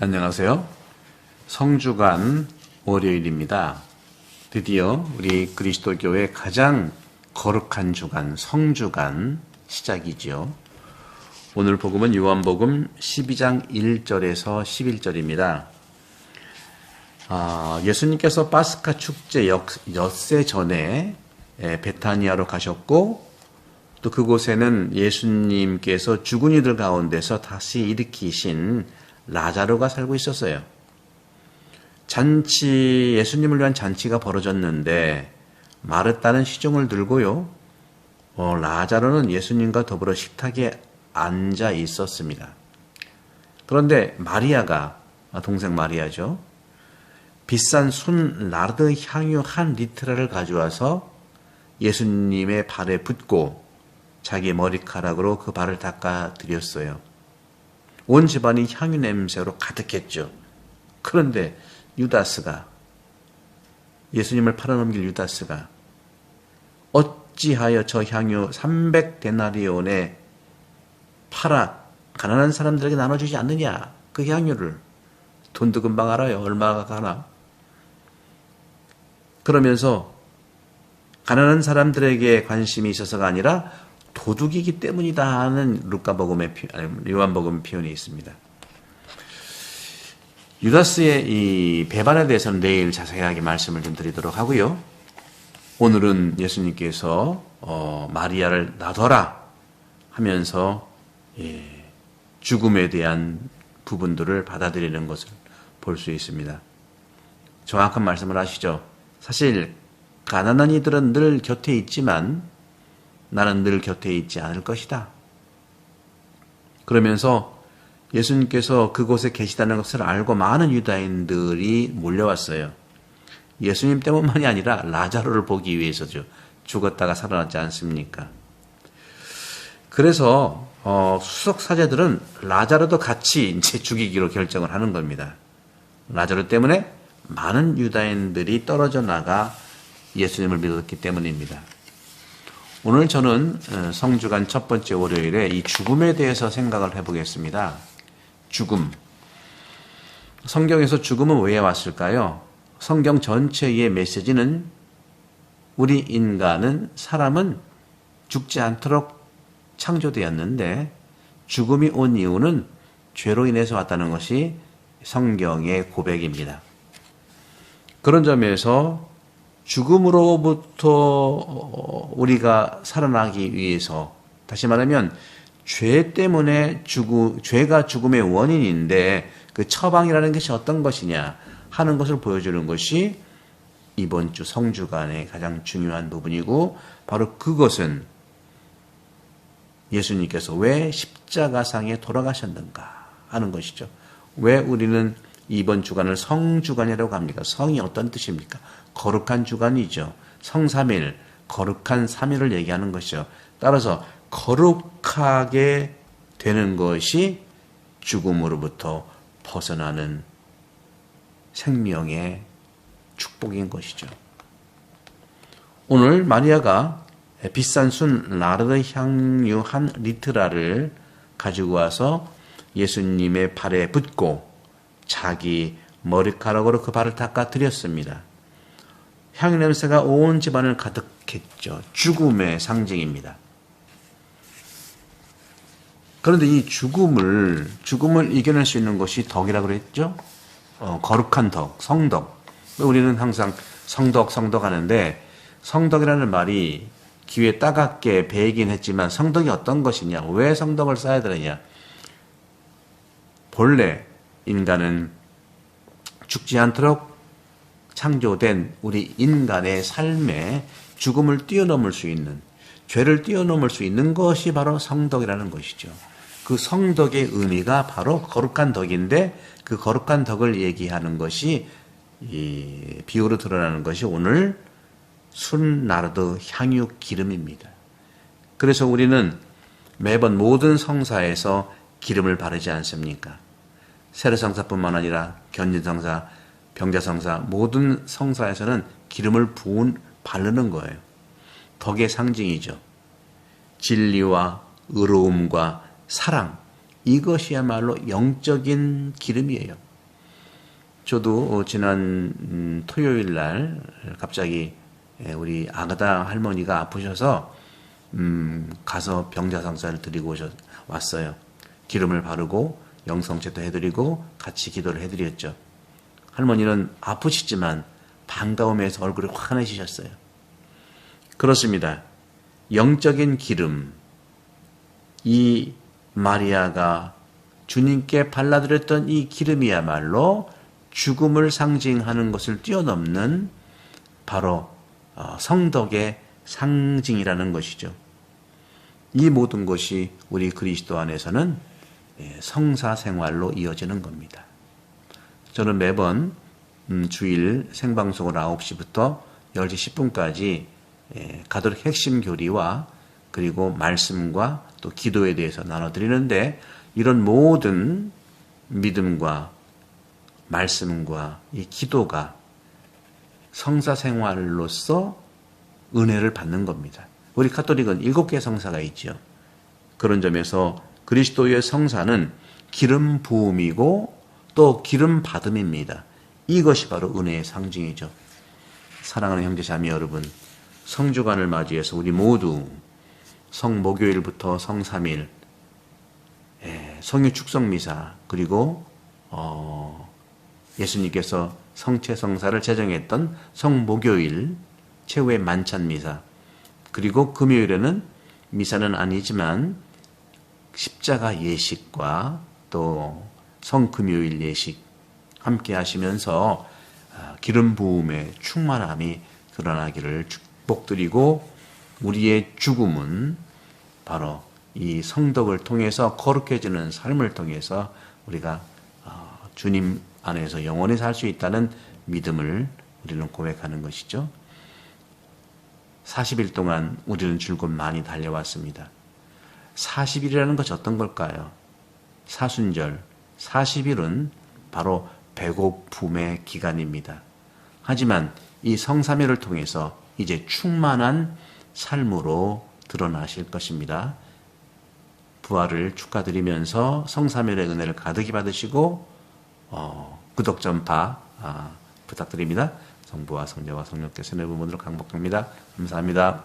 안녕하세요. 성주간 월요일입니다. 드디어 우리 그리스도교의 가장 거룩한 주간, 성주간 시작이죠. 오늘 복음은 요한복음 12장 1절에서 11절입니다. 예수님께서 파스카 축제 엿새 전에 베타니아로 가셨고, 또 그곳에는 예수님께서 죽은 이들 가운데서 다시 일으키신 라자로가 살고 있었어요. 예수님을 위한 잔치가 벌어졌는데 마르다는 시종을 들고요, 라자로는 예수님과 더불어 식탁에 앉아 있었습니다. 그런데 마리아가, 동생 마리아죠, 비싼 순 나르드 향유 한 리트라를 가져와서 예수님의 발에 붓고 자기 머리카락으로 그 발을 닦아 드렸어요. 온 집안이 향유 냄새로 가득했죠. 그런데 유다스가, 예수님을 팔아넘길 유다스가 어찌하여 저 향유 300데나리온에 팔아 가난한 사람들에게 나눠주지 않느냐, 그 향유를. 돈도 금방 알아요. 얼마가 가나. 그러면서 가난한 사람들에게 관심이 있어서가 아니라 도둑이기 때문이다 하는 요한복음의 표현이 있습니다. 유다스의 이 배반에 대해서는 내일 자세하게 말씀을 좀 드리도록 하고요. 오늘은 예수님께서 마리아를 놔둬라 하면서 죽음에 대한 부분들을 받아들이는 것을 볼 수 있습니다. 정확한 말씀을 하시죠. 사실 가난한 이들은 늘 곁에 있지만 나는 늘 곁에 있지 않을 것이다. 그러면서 예수님께서 그곳에 계시다는 것을 알고 많은 유다인들이 몰려왔어요. 예수님 때문만이 아니라 라자로를 보기 위해서죠. 죽었다가 살아났지 않습니까? 그래서 수석 사제들은 라자로도 같이 이제 죽이기로 결정을 하는 겁니다. 라자로 때문에 많은 유다인들이 떨어져 나가 예수님을 믿었기 때문입니다. 오늘 저는 성주간 첫 번째 월요일에 이 죽음에 대해서 생각을 해보겠습니다. 죽음. 성경에서 죽음은 왜 왔을까요? 성경 전체의 메시지는 우리 사람은 죽지 않도록 창조되었는데 죽음이 온 이유는 죄로 인해서 왔다는 것이 성경의 고백입니다. 그런 점에서 죽음으로부터 우리가 살아나기 위해서, 다시 말하면 죄 때문에 죄가 죽음의 원인인데 그 처방이라는 것이 어떤 것이냐 하는 것을 보여주는 것이 이번 주 성주간의 가장 중요한 부분이고, 바로 그것은 예수님께서 왜 십자가상에 돌아가셨는가 하는 것이죠. 왜 우리는 이번 주간을 성주간이라고 합니까? 성이 어떤 뜻입니까? 거룩한 주간이죠. 성삼일, 거룩한 삼일을 얘기하는 것이죠. 따라서 거룩하게 되는 것이 죽음으로부터 벗어나는 생명의 축복인 것이죠. 오늘 마리아가 비싼 순 나르드 향유 한 리트라를 가지고 와서 예수님의 발에 붓고 자기 머리카락으로 그 발을 닦아 드렸습니다. 향유 냄새가 온 집안을 가득했죠. 죽음의 상징입니다. 그런데 이 죽음을 이겨낼 수 있는 것이 덕이라고 그랬죠? 거룩한 덕, 성덕. 우리는 항상 성덕 하는데, 성덕이라는 말이 귀에 따갑게 배이긴 했지만 성덕이 어떤 것이냐, 왜 성덕을 쌓아야 되느냐. 본래 인간은 죽지 않도록 창조된 우리 인간의 삶에 죽음을 뛰어넘을 수 있는, 죄를 뛰어넘을 수 있는 것이 바로 성덕이라는 것이죠. 그 성덕의 의미가 바로 거룩한 덕인데, 그 거룩한 덕을 얘기하는 것이, 이 비유로 드러나는 것이 오늘 순 나르드 향유 기름입니다. 그래서 우리는 매번 모든 성사에서 기름을 바르지 않습니까? 세례성사뿐만 아니라 견진성사, 병자성사, 모든 성사에서는 기름을 바르는 거예요. 덕의 상징이죠. 진리와 의로움과 사랑, 이것이야말로 영적인 기름이에요. 저도 지난 토요일 날 갑자기 우리 아가다 할머니가 아프셔서 가서 병자상사를 드리고 왔어요. 기름을 바르고 영성제도 해드리고 같이 기도를 해드렸죠. 할머니는 아프시지만 반가움에서 얼굴이 환해지셨어요. 그렇습니다. 영적인 기름, 이 마리아가 주님께 발라드렸던 이 기름이야말로 죽음을 상징하는 것을 뛰어넘는 바로 성덕의 상징이라는 것이죠. 이 모든 것이 우리 그리스도 안에서는 성사 생활로 이어지는 겁니다. 저는 매번 주일 생방송을 9시부터 10시 10분까지 가톨릭 핵심 교리와 그리고 말씀과 또 기도에 대해서 나눠드리는데, 이런 모든 믿음과 말씀과 이 기도가 성사 생활로서 은혜를 받는 겁니다. 우리 가톨릭은 7개의 성사가 있죠. 그런 점에서 그리스도의 성사는 기름 부음이고 또 기름 받음입니다. 이것이 바로 은혜의 상징이죠. 사랑하는 형제자매 여러분, 성주간을 맞이해서 우리 모두 성목요일부터 성삼일, 성유 축성미사, 그리고 예수님께서 성체성사를 제정했던 성목요일 최후의 만찬미사, 그리고 금요일에는 미사는 아니지만 십자가 예식과 또 성금요일 예식 함께 하시면서 기름 부음의 충만함이 드러나기를 축복드리고, 우리의 죽음은 바로 이 성덕을 통해서 거룩해지는 삶을 통해서 우리가 주님 안에서 영원히 살 수 있다는 믿음을 우리는 고백하는 것이죠. 40일 동안 우리는 줄곧 많이 달려왔습니다. 40일이라는 것이 어떤 걸까요? 사순절, 40일은 바로 배고픔의 기간입니다. 하지만 이 성삼일을 통해서 이제 충만한 삶으로 드러나실 것입니다. 부활을 축하드리면서 성삼일의 은혜를 가득히 받으시고 구독, 전파 부탁드립니다. 성부와 성자와 성령께서 내 부분으로 강복합니다. 감사합니다.